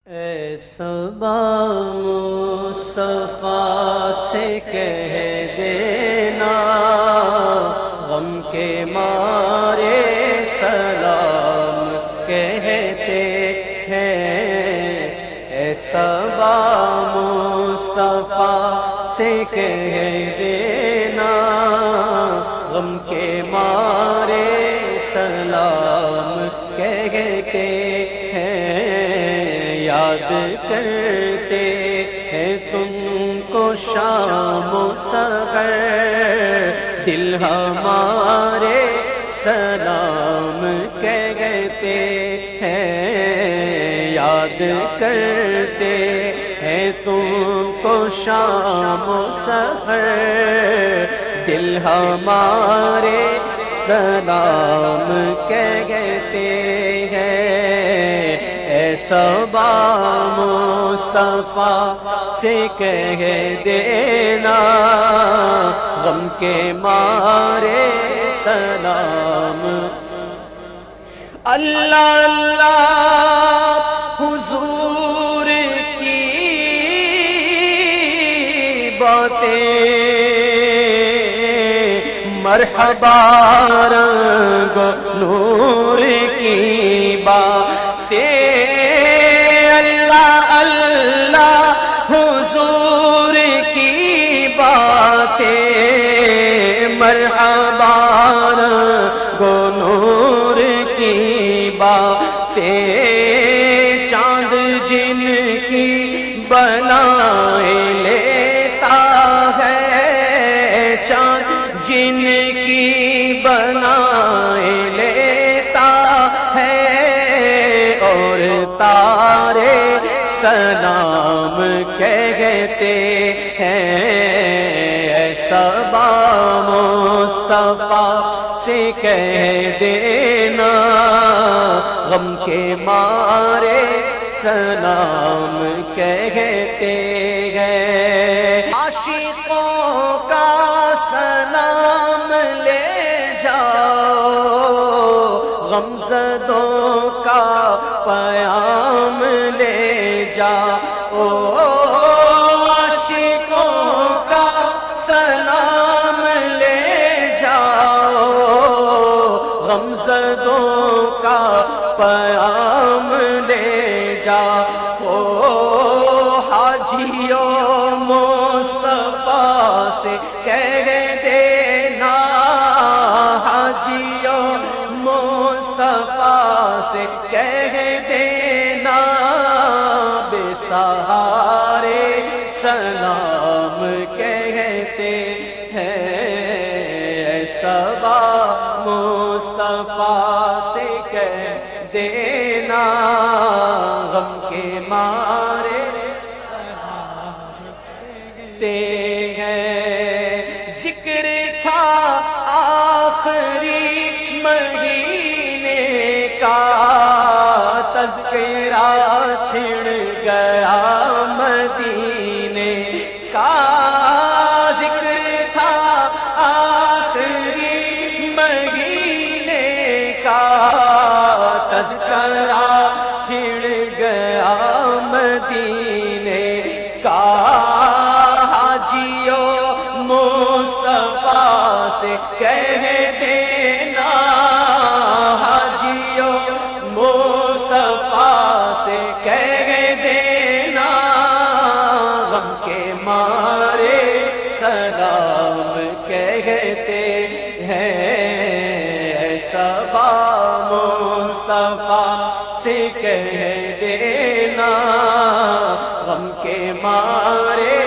اے صبا مصطفیٰ سے کہہ دینا غم کے مارے سلام کہتے ہیں۔ اے صبا مصطفیٰ سے کہہ دینا غم کے مارے سلام کہتے ہیں۔ یاد کرتے ہیں تم کو شام و سحر، دل ہمارے سلام کہتے ہیں۔ یاد کرتے ہیں تم کو شام و سحر، دل ہمارے سلام کہتے ہیں۔ اے صبا مصطفیٰ سے کہہ دینا غم کے مارے سلام۔ اللہ اللہ حضور کی باتیں، مرحبا رنگ نور کی باتیں، اللہ اللہ حضور کی باتیں، مرحبا رنگ نور کی باتیں، چاند جن کی بنائے لیتا ہے، چاند جن کی بنائے لیتا ہے، اور تارے سلام کہتے ہیں۔ اے صبا مصطفیٰ سے کہہ دینا غم کے مارے سلام کہتے ہیں۔ عاشقوں کا سلام لے جاؤ، غمزدوں کا پیام لے جاؤ، عاشقوں کا سلام لے جاؤ، غمزدوں کا پیام لے جاؤ، حاجیوں مصطفیٰ سے کہہ دینا، حاجیوں مصطفیٰ سے کہہ دینا بے سہارے سلام کہتے ہیں۔ اے صبا مصطفیٰ سے کہہ دینا غم کے مارے کہتے ہیں۔ ذکر تھا آخری مہینے کا، تذکرہ چھڑ گیا مدینے کا، ذکر تھا آخری مہینے کا، تذکرہ چھڑ گیا مدینے کا، حاجیوں مصطفیٰ سے کہہ دینا، حاجیوں مصطفیٰ سے کہہ دینا غم کے مارے سلام کہتے ہیں۔ اے صبا مصطفیٰ سے کہہ دینا غم کے مارے